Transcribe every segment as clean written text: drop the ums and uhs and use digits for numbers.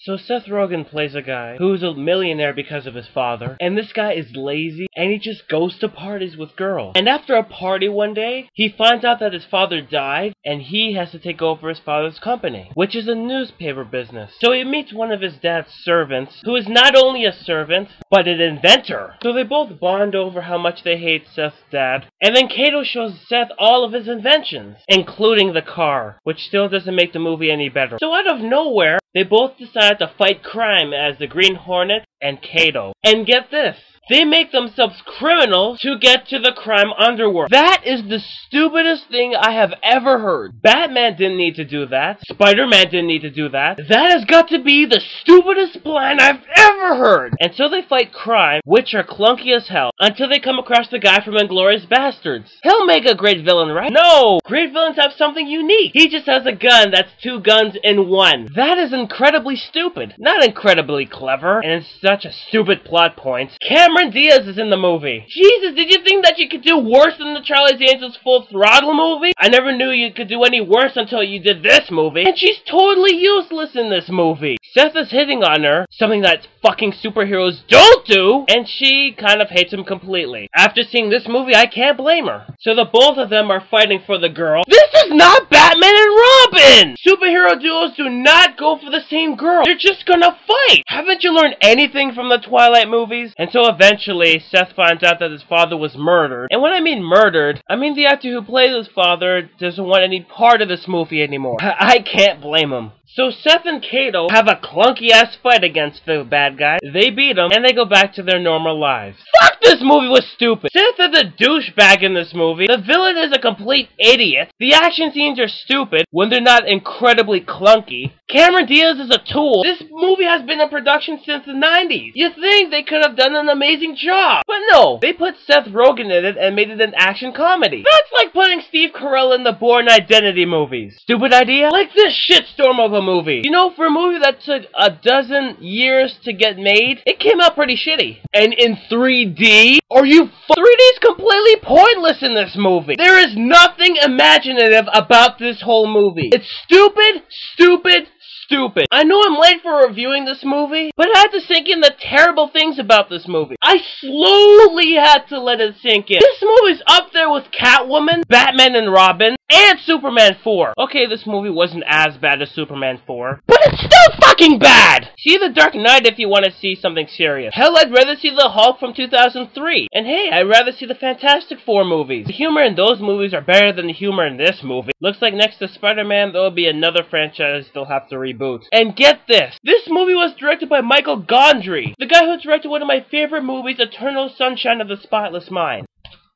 So Seth Rogen plays a guy who's a millionaire because of his father, and this guy is lazy, and he just goes to parties with girls. And after a party one day, he finds out that his father died, and he has to take over his father's company, which is a newspaper business. So he meets one of his dad's servants, who is not only a servant, but an inventor. So they both bond over how much they hate Seth's dad, and then Kato shows Seth all of his inventions, including the car, which still doesn't make the movie any better. So out of nowhere, they both decide to fight crime as the Green Hornet and Kato. And get this, they make themselves criminals to get to the crime underworld. That is the stupidest thing I have ever heard. Batman didn't need to do that. Spider-Man didn't need to do that. That has got to be the stupidest plan I've ever heard. And so they fight crime, which are clunky as hell, until they come across the guy from Inglourious Basterds. He'll make a great villain, right? No! Great villains have something unique. He just has a gun that's two guns in one. That is incredibly stupid. Not incredibly clever, and it's such a stupid plot point. Cameron Diaz is in the movie. Jesus, did you think that you could do worse than the Charlie's Angels Full Throttle movie? I never knew you could do any worse until you did this movie. And she's totally useless in this movie. Seth is hitting on her, something that fucking superheroes don't do, and she kind of hates him completely. After seeing this movie, I can't blame her. So the both of them are fighting for the girl. This is not Batman and Robin! Superhero duos do not go for the same girl. They're just gonna fight. Haven't you learned anything from the Twilight movies? And so eventually, Seth finds out that his father was murdered. And when I mean murdered, I mean the actor who plays his father doesn't want any part of this movie anymore. I can't blame him. So Seth and Kato have a clunky-ass fight against the bad guy. They beat him, and they go back to their normal lives. Fuck, this movie was stupid! Seth is a douchebag in this movie. The villain is a complete idiot. The action scenes are stupid when they're not incredibly clunky. Cameron Diaz is a tool. This movie has been in production since the 90s. You think they could have done an amazing job. But no, they put Seth Rogen in it and made it an action comedy. That's like putting Steve Carell in the Bourne Identity movies. Stupid idea? Like this shitstorm of a movie. You know, for a movie that took a dozen years to get made, it came out pretty shitty. And in 3D? Are you 3D is completely pointless in this movie. There is nothing imaginative about this whole movie. It's stupid, stupid, stupid. I know I'm late for reviewing this movie, but I had to sink in the terrible things about this movie. I slowly had to let it sink in. This movie's up there with Catwoman, Batman and Robin, and Superman 4. Okay, this movie wasn't as bad as Superman 4, but it's still fucking bad! See The Dark Knight if you want to see something serious. Hell, I'd rather see The Hulk from 2003. And hey, I'd rather see the Fantastic Four movies. The humor in those movies are better than the humor in this movie. Looks like next to Spider-Man, there'll be another franchise they'll have to reboot. And get this, this movie was directed by Michael Gondry, the guy who directed one of my favorite movies, Eternal Sunshine of the Spotless Mind.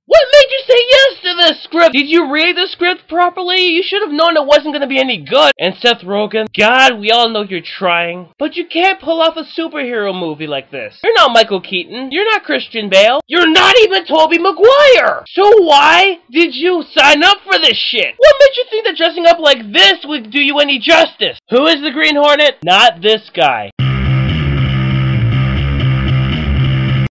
What made you say yes to this script? Did you read the script properly? You should have known it wasn't going to be any good. And Seth Rogen, God, we all know you're trying, but you can't pull off a superhero movie like this. You're not Michael Keaton. You're not Christian Bale. You're not even Tobey Maguire. So why did you sign up for this shit? What made you think that dressing up like this would do you any justice? Who is the Green Hornet? Not this guy.